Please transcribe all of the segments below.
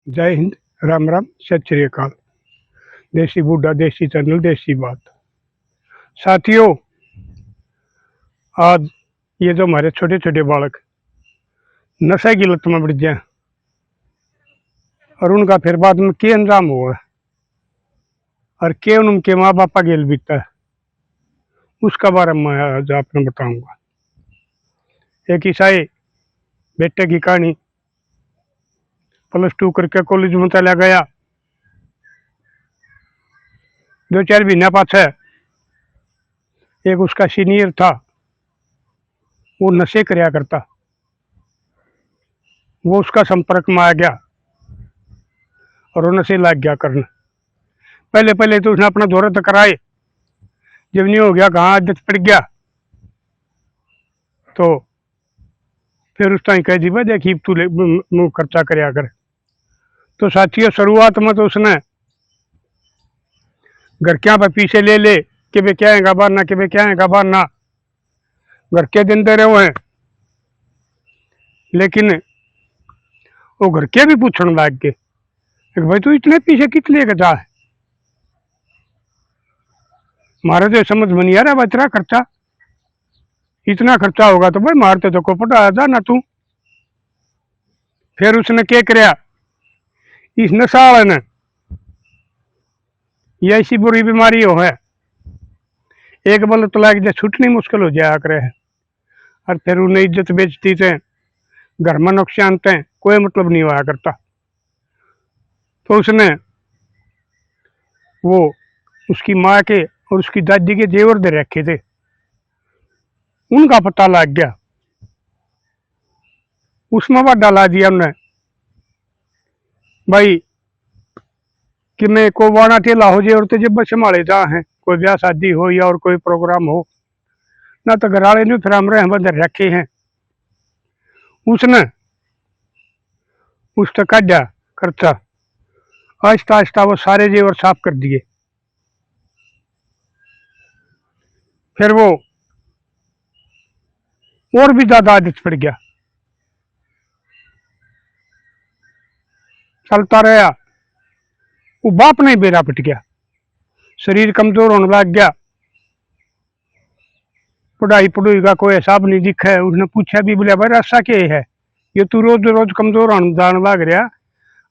जय हिंद, राम राम, सत श्री अकाल। देसी बूढ़ा, देसी चैनल, देसी बात। साथियों, आज ये जो हमारे छोटे छोटे बालक नशे की लत में बढ़ जाए और उनका फिर बाद में क्या अंजाम हुआ और क्या उनके माँ बापा गेल बीता है, उसका बारे में मैं आज आपने बताऊंगा। एक ईसाई बेटे की कहानी। +2 करके कॉलेज में चला गया। 2-4 महीना पाछे एक उसका सीनियर था, वो नशे करया करता। वो उसका संपर्क में आ गया और वो नशे लग गया करने। पहले पहले तो उसने अपना दौरे तो कराए, जब नहीं हो गया, कहाँ आदत पड़ गया, तो फिर उस टाइम कह दी भाई देखी तू मुँह खर्चा करया कर। तो साथियों, शुरुआत में तो उसने घर क्या पर पीछे ले ले कि वे क्या है बारना, कि वे क्या है बारना, घर के दिन दे रहे हैं। लेकिन वो घर के भी पूछने लग गए कि भाई तू इतने पीछे कितने का जा है, मारे तो समझ में नहीं आ रहा भाई तेरा खर्चा, इतना खर्चा होगा तो भाई मारते तो को पटा जा ना तू। फिर उसने क्या कराया, इस नशा वाले ने, ये ऐसी बुरी बीमारी हो है, एक बल तो लाग जाए छूटनी मुश्किल हो जाया करे है। और फिर उन्हें इज्जत बेचती थे, घर में नुकसान थे, कोई मतलब नहीं हुआ करता। तो उसने वो उसकी माँ के और उसकी दादी के जेवर दे रखे थे, उनका पता लग गया। उसमें बात डाला दिया उन्हें भाई कि मैं को वाणा ठेला हो जाए और तो जब संभाले जा है, कोई ब्याह शादी हो या और कोई प्रोग्राम हो ना, तो घर वाले ने फिर हमरे बंदर रखे हैं। उसने उस तक काटा खर्चा, आहिस्ता आहिस्ता वो सारे जेवर साफ कर दिए। फिर वो और भी ज्यादा आदत पड़ गया, चलता रहा। वो बाप नहीं बेरा पिट गया, शरीर कमजोर होने लग गया, पढ़ाई पढ़ाई का कोई हिसाब नहीं दिखा है। उसने पूछा भी, बोले भाई रास्ता क्या है, ये तू रोज रोज कमजोर होने जाने लग रहा,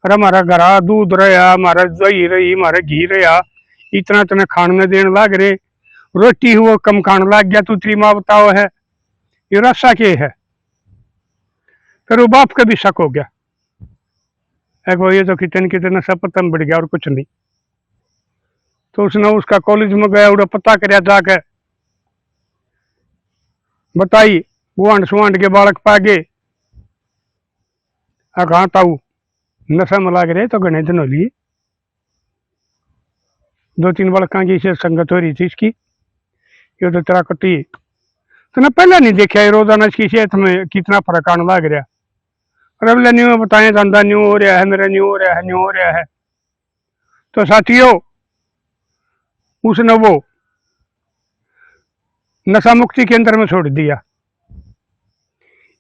और हमारा घरा दूध रहा, हमारा दही रही, हमारा घी रहा, इतना इतना खाने देने लग रहे, रोटी हुआ कम खाने लग गया, तू तेरी माँ बताओ है ये रास्ता क्या है। फिर वो बाप का भी शक हो गया, ये तो कितने कितने सब पता बढ़ गया और कुछ नहीं। तो उसने उसका कॉलेज में गया, उड़ा पता कराया जाके, बताई गुआंढ सुआंढ के बालक पा गए, कहाँ ताऊ नशा में लग रहे तो घने दिन हो लिए, 2-3 बालकों की से संगत हो रही थी इसकी, ये तो तेरा कटी तो ना पहले नहीं देखा रोजाना इसकी सेहत में कितना फर्क आने लग रहा। अरे बोले न्यू बताए धंधा न्यू हो रहा है, मेरा न्यू हो रहा है, न्यू हो रहा है। तो साथियों, उसने वो नशा मुक्ति केंद्र में छोड़ दिया।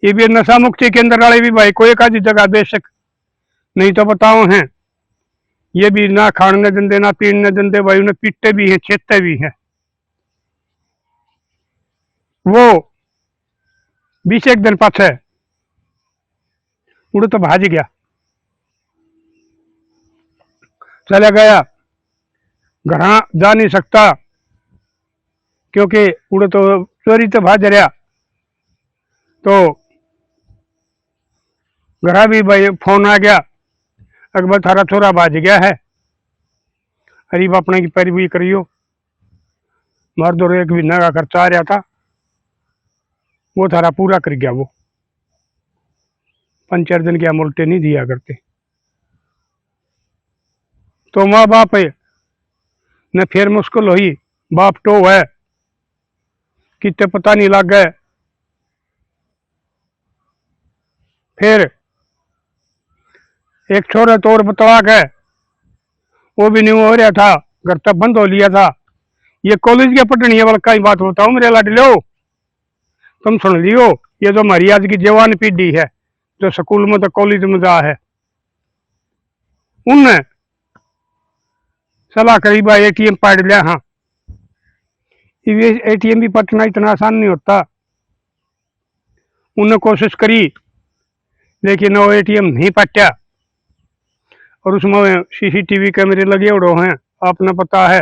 ये भी नशा मुक्ति केंद्र वाले भी भाई कोई एक आधी जगह बेशक नहीं तो बताओ हैं, ये भी ना खाने देंदे ना पीने देंदे भाई, उन्हें पीटते भी हैं, छेदते भी हैं। वो 20 दिन पाछे उड़ तो भाज गया, चला गया, घर जा नहीं सकता क्योंकि उड़ तो चोरी तो भाज रहा। तो घर भी भाई फोन आ गया, अकबर थारा छोरा भाज गया है, गरीब अपने की पैरवी करियो, मर्द और एक महीना का खर्चा आ रहा था वो थारा पूरा कर गया। वो 5-4 दिन के अमोल्टे नहीं दिया करते। तो माँ बाप ने फिर मुश्किल हुई, बाप तो है कितने पता नहीं लग गए। फिर एक छोरा तोड़ बतला गए, वो भी नहीं हो रहा था, घर तक बंद हो लिया था। ये कॉलेज के पटनी वाला का ही बात बताओ मेरे लाड लो, तुम सुन लियो, ये जो हमारी आज की जवान पीढ़ी है जो स्कूल में तो कॉलेज में जा है, उनने सलाह करी भाई एटीएम पाड़ लिया। हाँ, ये एटीएम भी पटना इतना आसान नहीं होता। उन्होंने कोशिश करी लेकिन वो एटीएम नहीं पटा, और उसमें सीसीटीवी कैमरे लगे उड़ो हैं। आपने पता है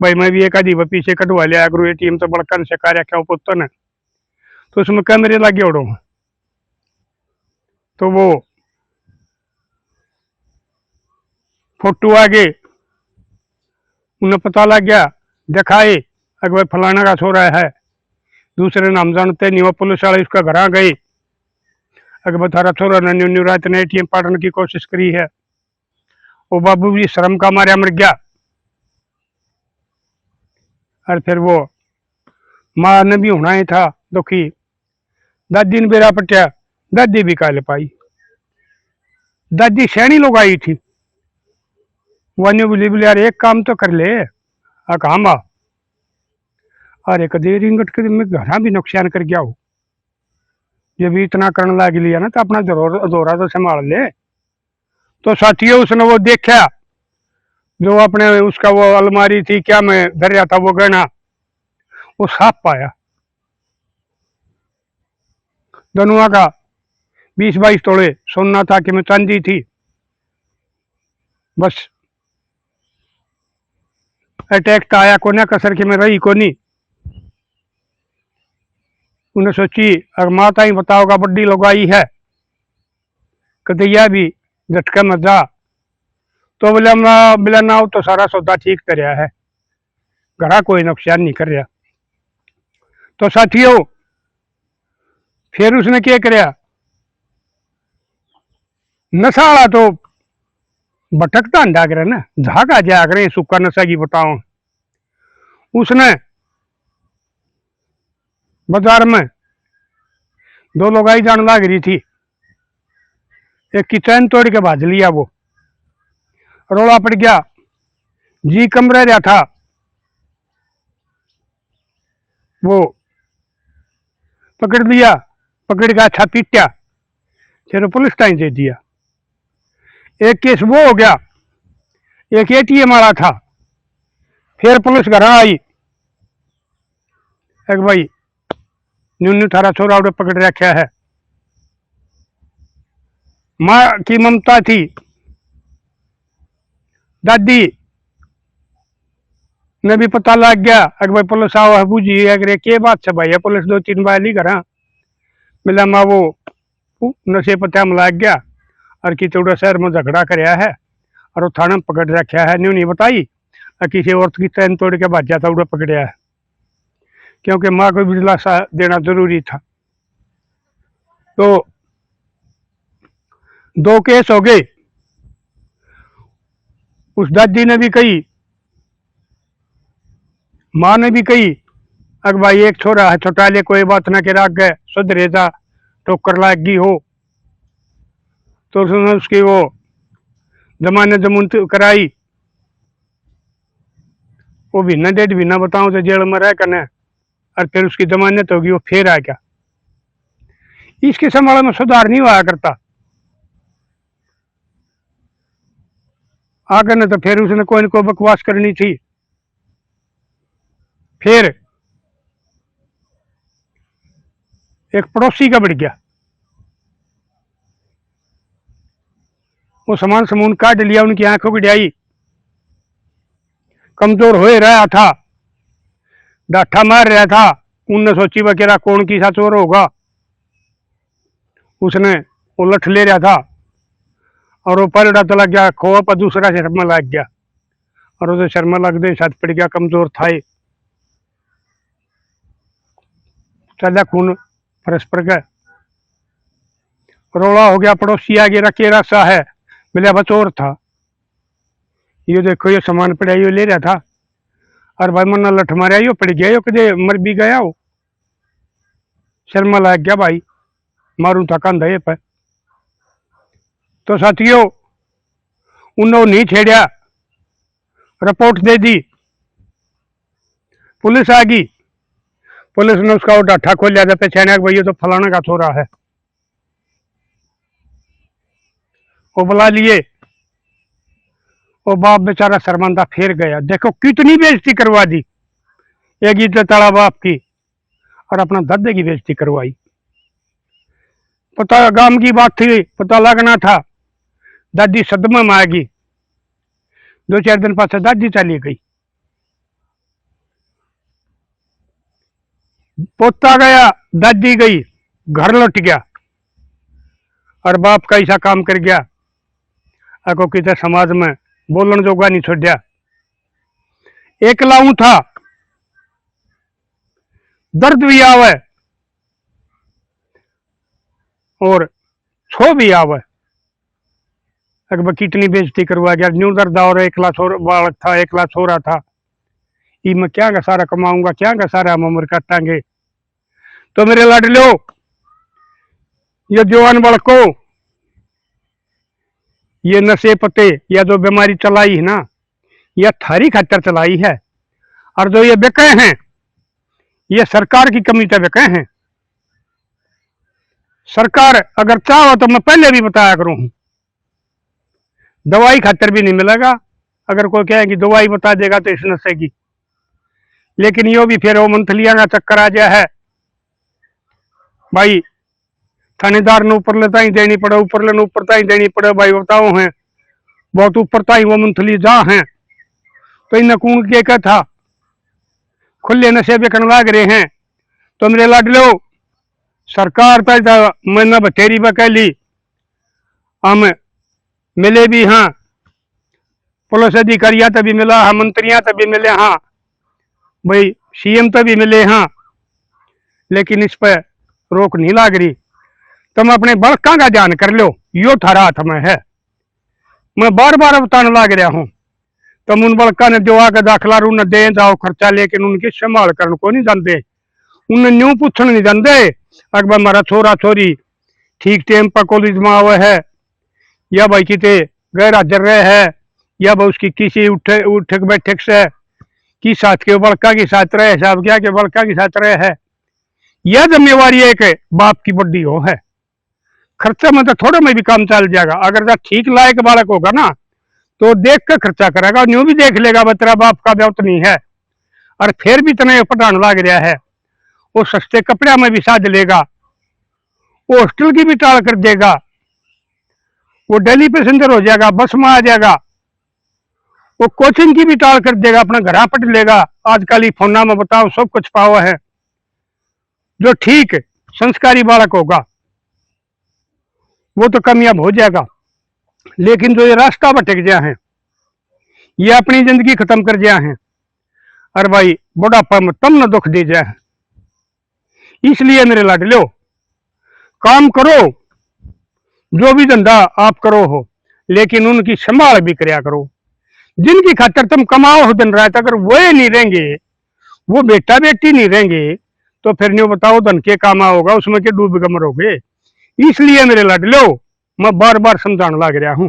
भाई, मैं भी एक आधी पीछे कटवा लिया अगर एटीएम तो बड़कन से कार्य क्या पुत्र ने, तो उसमें कैमरे लगे उड़ो हैं। तो वो फोटो आ गए, उन्हें पता लग गया, दिखाए अगर भाई फलाना का छोरा है, दूसरे नाम जानते नहीं। वो पुलिस वाले उसका घर आ गए, अगर थारा छोरा ने न्यू रात ने एटीएम पाड़ने की कोशिश करी है। वो बाबू भी शर्म का मारा मर गया। और फिर वो माँ ने भी होना ही था दुखी। दादी ने बेरा पटिया, दादी भी काले पाई। दादी सैनी लोग आई थी, वान्यू बोली बोले यार एक काम तो कर ले। काम आ, अरे कदे रिंगट के मैं घरा भी नुकसान कर गया हूँ, जब इतना करने लग लिया ना तो अपना दौरा तो संभाल ले। तो साथियों उसने वो देखा जो अपने उसका वो अलमारी थी क्या मैं धर रहा था वो गहना, वो साफ पाया। दोनों का 20-22 तोड़े सोना था कि मैं चांदी थी। बस अटैक तो आया कोने कसर के में रही कोनी। उन्हें सोची अगर माता ही बताओगा बड्डी लोग आई है कदैया भी झटका मजा, तो बोले ना तो सारा सौदा ठीक कर रहा है, घरा कोई नुकसान नहीं कर रहा। तो साथियों फिर उसने क्या कराया, नशा तो भटकता अंडा करे ना, झागा जा करे सुखा नशा की बताओ। उसने बाजार में 2 लोग आई जान लाग रही थी, एक की चैन तोड़ के भाज लिया। वो रोला पड़ गया, जी कम रह रहा था। वो पकड़ लिया, पकड़ के अच्छा पीटा, फिर पुलिस टाइम दे दिया। एक केस वो हो गया, एक एटीएम वाला था। फिर पुलिस घर आई, एक भाई न्यू थारा छोरा उड़े पकड़ रखा है। माँ की ममता थी, दादी ने भी पता लग गया। अगर भाई पुलिस आओ है बूझी अगर के बात से भाई है, पुलिस 2-3 बार ली घर मिला माँ वो नशे पत्या में लग गया और कितौड़ा शहर में झगड़ा कराया है और वो थाने में पकड़ रखा है। न्यू नहीं बताई किसी औरत की चैन तोड़ के भाजा था उड़ा पकड़या है, क्योंकि माँ को भी दिलासा देना जरूरी था। तो 2 केस हो गए। उस दादी ने भी कही, माँ ने भी कही अगर भाई एक छोरा है छोटा ले कोई बात ना के राग गए सुधरे जा ठोकर लाग गई हो। तो उसने उसकी वो जमाने जमुनत कराई, वो भी न डेढ़ भी ना बताऊं तो जेल में रह करने, और फिर उसकी जमानत होगी, वो फिर आ गया। इसके संभाल में सुधार नहीं हुआ करता। आगे ने तो फिर उसने कोई न कोई बकवास करनी थी। फिर एक पड़ोसी का बढ़ गया, वो सामान समून काट लिया, उनकी आंखों की ड्याई कमजोर हो रहा था, डाठा मार रहा था। उनने सोची वगैरह कौन की सा चोर होगा, उसने उलट ले रहा था और वो पलड़ा तो लग गया खोआ पर, दूसरा शर्मा लग गया और उसे शर्मा लग दे साथ पड़ गया, कमजोर था। चला खून परस्पर गए, रोड़ा हो गया। पड़ोसी आगे रखे रास्ता है, मिला बचोर था। ये देखो ये सामान पड़ा यो ले रहा था और भाई मना लठ मारा यो पड़ गया, यो कदे मर भी गया हो। शर्मा लग गया भाई, मारू था कंधा ये पर। तो साथियों उन्होंने नहीं छेड़ा, रिपोर्ट दे दी, पुलिस आ गई। पुलिस ने उसका वो डाठा खोल लिया, पहचाना भाई ये तो फलाना का छोरा है। वो बुला लिए, वो बाप बेचारा शर्मांदा फिर गया। देखो कितनी बेइज्जती करवा दी, एक इज्जत ताला बाप की, और अपना दादे की बेइज्जती करवाई। पता गांव की बात थी, पता लगना था। दादी सदमे में आ गई। 2-4 दिन पास दादी चली गई, पोता गया, दादी गई, घर लौट गया, और बाप का ऐसा काम कर गया अको किसी समाज में बोलन जोगा नहीं छोड़ा। एक लाऊं था, दर्द भी आवे और छो भी आवे। अकबर कितनी बेइज्जती करवा गया। न्यू दर्द और एकला बालक था, एकला छोरा था। ई मैं क्या का सारा कमाऊंगा, क्या का सारा हम उम्र काटांगे। तो मेरे लाडलो, ये जवान बालको, ये नशे पते या जो बीमारी चलाई है ना, यह थारी खातर चलाई है। और जो ये बेके हैं, ये सरकार की कमी से बेके हैं। सरकार अगर चाहो तो मैं पहले भी बताया करूं, दवाई खातर भी नहीं मिलेगा। अगर कोई कहे कि दवाई बता देगा तो इस नशे की, लेकिन यो भी फिर वो मंथलियां का चक्कर आ गया है। भाई थानेदार ने ऊपर लेता ही देनी पड़े, ऊपर लेने ऊपर ताई देनी पड़े। भाई बताओ हैं बहुत ऊपर ताई वो मंथली जा है, तो इन कून के क्या था, खुले नशे बेचने लाग रहे हैं। तो मेरे लाडलो, सरकार तो मैंने बथेरी बकैली, हम मिले भी हाँ, पुलिस अधिकारियां तभी मिला हाँ, मंत्रियां तभी मिले हाँ, भाई सीएम तभी मिले हाँ, लेकिन इस पर रोक नहीं लाग रही। तुम अपने बड़का का ध्यान कर लो, यो थारा हाथ में है। मैं बार बार बताने लाग रहा हूं, तुम उन बड़का ने जो आके दाखिला रू न दे जाओ खर्चा, लेकिन उनकी संभाल करने को नहीं जानते। उन्हें न्यू पूछने नहीं जानते अकबर हमारा छोरा छोरी ठीक टाइम पर कॉलेज में आवे है, या भाई किते गैर हाजिर रहे है, या भाई उसकी किसी उठक बैठक से की साथ के बड़का के साथ रहे, साहब क्या के बड़का के साथ रहे है। यह जिम्मेवारी एक बाप की बड़ी हो है। खर्चा में तो थोड़ा में भी काम चल जाएगा। अगर जो ठीक लायक बालक होगा ना, तो देख कर खर्चा करेगा, न्यू भी देख लेगा तेरा बाप का ब्याह नहीं है, और फिर भी तने पढ़ाने लग रहा है। वो सस्ते कपड़े में भी साध लेगा, वो हॉस्टल की भी टाल कर देगा, वो डेली पैसेंजर हो जाएगा, बस में आ जाएगा, वो कोचिंग की भी टाल कर देगा, अपना घर पट लेगा। आजकल ही फोना में बताओ सब कुछ पावा है। जो ठीक संस्कारी बालक होगा वो तो कामयाब हो जाएगा, लेकिन जो ये रास्ता भटक गया है, ये अपनी जिंदगी खत्म कर दिया है, और भाई बुढ़ापा में तम न दुख दे जाए। इसलिए मेरे लाडलो, काम करो, जो भी धंधा आप करो हो, लेकिन उनकी संभाल भी करया करो। जिनकी खातर तुम कमाओ हो दिन रात, अगर वो नहीं रहेंगे, वो बेटा बेटी नहीं रहेंगे, तो फिर नहीं बताओ धन के काम होगा, उसमें के डूब गमर होगे। इसलिए मेरे लाडलो, मैं बार बार समझाने लग रहा हूं,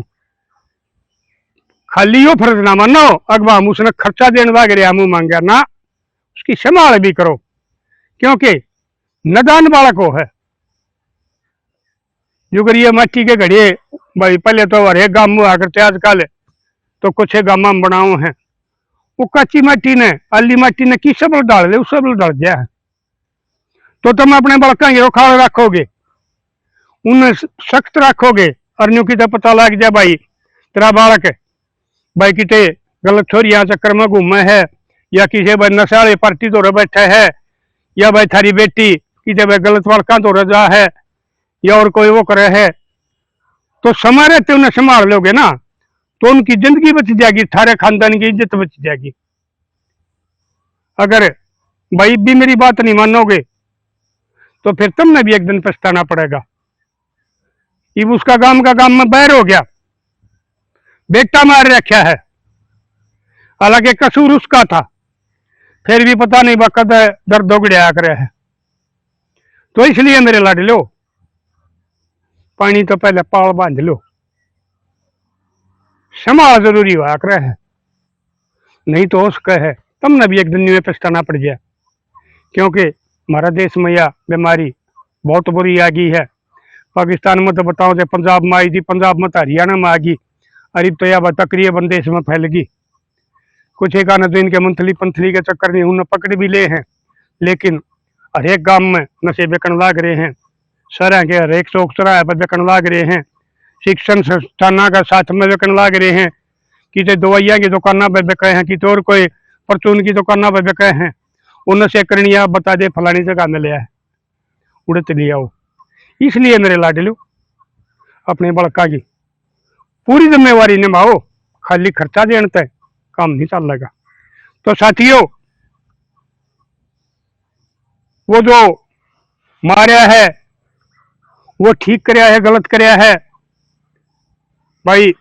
खाली यो फर्ज ना मानो अगवा हम उसने खर्चा देने लग रहा मुंह मांगा ना, उसकी संभाल भी करो, क्योंकि नदान बालक हो है। जो करिए मट्टी के घड़े, भाई पहले तो हर एक गांव में आकर थे, आजकल तो कुछ गांव में बनाओ है, वो कच्ची मट्टी ने अली मट्टी ने किस सब डाल दे, उस सब डाल दिया है। तो तुम अपने बड़का की ख्याल रखोगे, उन्हें सख्त रखोगे, और न्यू की पता लग जाए भाई तेरा बालक भाई किते गलत छोरिया चक्कर में घूमे है, या किसी भाई नशाले पार्टी तो बैठा है, या भाई थारी बेटी किसी भाई गलत बड़का तो रजा है, या और कोई वो करे है, तो समय रहते उन्हें संभाल लोगे ना, तो उनकी जिंदगी बच जाएगी, थारे खानदान की इज्जत बच जाएगी। अगर भाई भी मेरी बात नहीं मानोगे तो फिर तुमने भी एक दिन पछताना पड़ेगा। इब उसका गांव का गांव में बैर हो गया, बेटा मार रखा है, हालांकि कसूर उसका था, फिर भी पता नहीं वक्त दर्द दोगड़िया करे है। तो इसलिए मेरे लाडलो, पानी तो पहले पाल बांध लो, संभाल जरूरी हुआ करे है, नहीं तो उसका है तुमने भी एक दिन में पछताना पड़ गया। क्योंकि हमारा देश में यह बीमारी बहुत बुरी आ गई है। पाकिस्तान में तो बताओ जो पंजाब में आई थी, पंजाब में तो हरियाणा में आ गई, अरे तो यह तकरीबन देश में फैल गई। कुछ एक आना तो इनके मंथली पंथली के चक्कर में उन्हें पकड़ भी ले हैं, लेकिन हर एक गांव में नशे बेकन लाग रहे हैं, शहर के हर एक चौक चौराहे पर बेकन लाग रहे हैं, शिक्षण संस्थान का साथ में बेकन लाग रहे हैं, किसी दवाइया की दुकाना पर बेके हैं, किसी और कोई परचून की दुकाना पर बेके हैं। उन नशे करनी आप बता दे फलानी जगह में लिया है, उड़ते लिया हो। इसलिए मेरे लाडलो अपने बड़का की पूरी जिम्मेवारी निभाओ, खाली खर्चा देने तक काम नहीं चलेगा। तो साथियों, वो जो मारा है वो ठीक कराया है गलत कराया है, भाई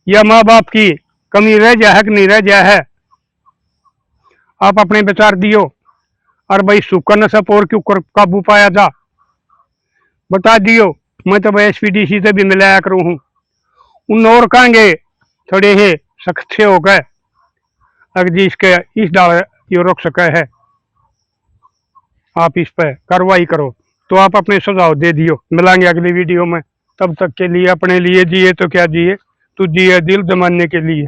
यह माँ बाप की कमी रह जाए है कि नहीं रह जाए है, आप अपने विचार दियो। और भाई सूखा नशा पर क्यों काबू पाया जा बता दियो। मैं तो भाई एसपीडीसी से भी मिलाया करूँ हूँ, उन और कहेंगे थोड़े ही सख्त हो गए अगर जी इसके इस डाल ये रोक सके है, आप इस पर कार्रवाई करो। तो आप अपने सुझाव दे दियो। मिलांगे अगली वीडियो में, तब तक के लिए अपने लिए जिए तो क्या जिए, तू जिए दिल जमाने के लिए।